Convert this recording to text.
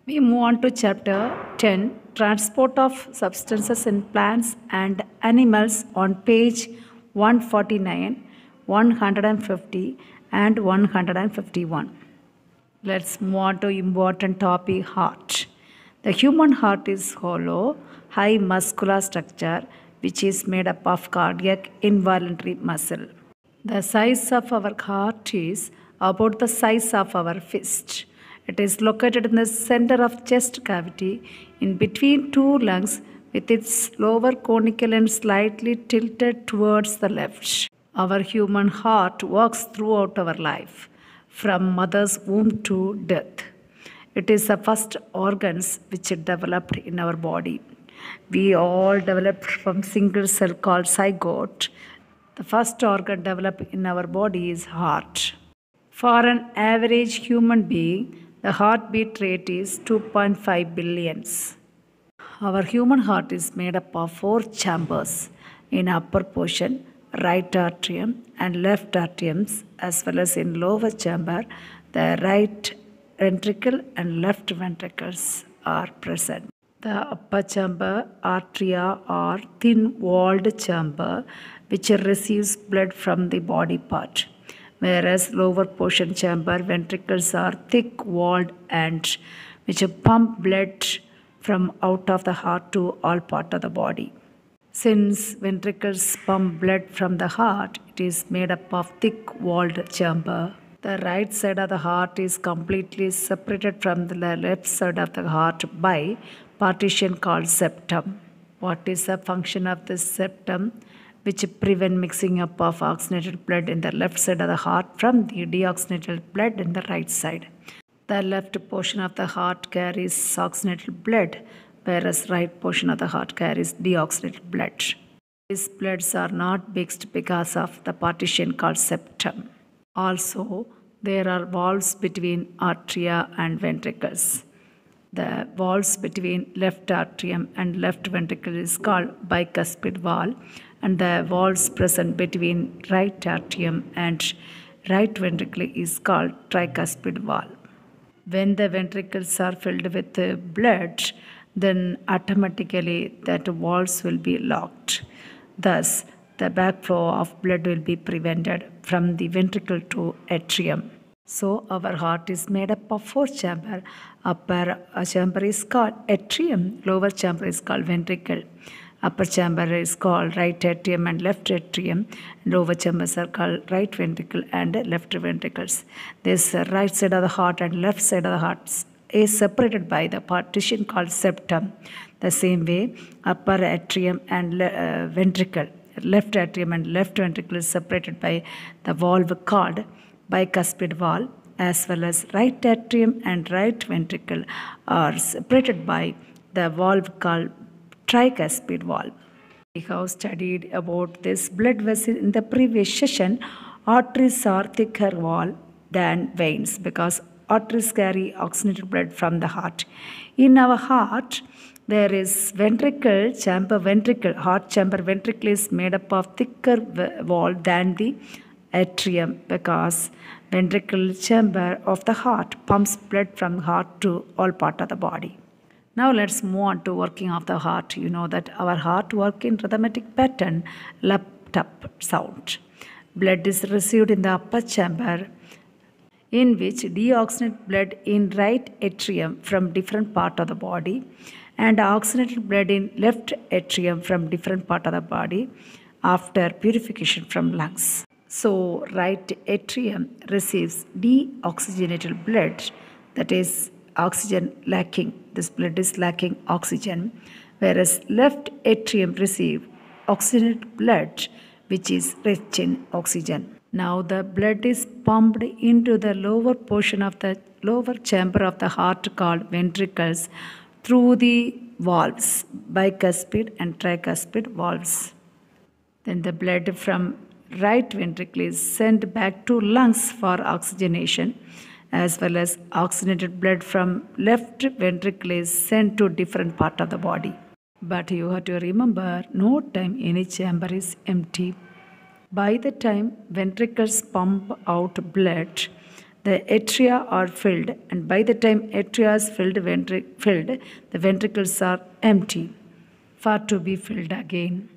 We move on to chapter 10 Transport of Substances in Plants and Animals on page 149, 150, and 151. Let's move on to important topic heart. The human heart is hollow, high muscular structure which is made up of cardiac involuntary muscle. The size of our heart is about the size of our fist. It is located in the center of chest cavity in between two lungs with its lower conical end slightly tilted towards the left. Our human heart works throughout our life from mother's womb to death. It is the first organs which developed in our body. We all developed from single cell called zygote. The first organ developed in our body is heart. For an average human being, the heartbeat rate is 2.5 billions. Our human heart is made up of four chambers in upper portion, right atrium and left atriums, as well as in lower chamber, the right ventricle and left ventricles are present. The upper chamber atria are thin-walled chamber which receives blood from the body part, whereas lower portion chamber ventricles are thick-walled and which pump blood from out of the heart to all part of the body. Since ventricles pump blood from the heart, it is made up of thick-walled chamber. The right side of the heart is completely separated from the left side of the heart by partition called septum. What is the function of this septum? Which prevent mixing up of oxygenated blood in the left side of the heart from the deoxygenated blood in the right side. The left portion of the heart carries oxygenated blood, whereas right portion of the heart carries deoxygenated blood. These bloods are not mixed because of the partition called septum. Also, there are valves between atria and ventricles. The valves between left atrium and left ventricle is called bicuspid valve, and the valves present between right atrium and right ventricle is called tricuspid valve. When the ventricles are filled with blood, then automatically that valves will be locked. Thus, the backflow of blood will be prevented from the ventricle to atrium. So, our heart is made up of four chambers. Upper chamber is called atrium, lower chamber is called ventricle. Upper chamber is called right atrium and left atrium. Lower chambers are called right ventricle and left ventricles. This right side of the heart and left side of the heart is separated by the partition called septum. The same way, upper atrium and ventricle, left atrium and left ventricle is separated by the valve called bicuspid valve, as well as right atrium and right ventricle are separated by the valve called tricuspid valve. We have studied about this blood vessel in the previous session. Arteries are thicker wall than veins because arteries carry oxygenated blood from the heart. In our heart, there is ventricle chamber ventricle. Heart chamber ventricle is made up of thicker wall than the atrium because ventricle chamber of the heart pumps blood from heart to all part of the body. Now let's move on to working of the heart. You know that our heart works in rhythmic pattern, lap-tap sound. Blood is received in the upper chamber in which deoxygenated blood in right atrium from different part of the body and oxygenated blood in left atrium from different part of the body after purification from lungs. So right atrium receives deoxygenated blood, that is oxygen lacking. This blood is lacking oxygen, whereas left atrium receives oxygenated blood which is rich in oxygen. Now the blood is pumped into the lower portion of the lower chamber of the heart called ventricles through the valves, bicuspid and tricuspid valves. Then the blood from right ventricle is sent back to lungs for oxygenation, as well as oxygenated blood from left ventricle is sent to different part of the body. But you have to remember, no time any chamber is empty. By the time ventricles pump out blood, the atria are filled, and by the time atria is filled, the ventricles are empty, for to be filled again.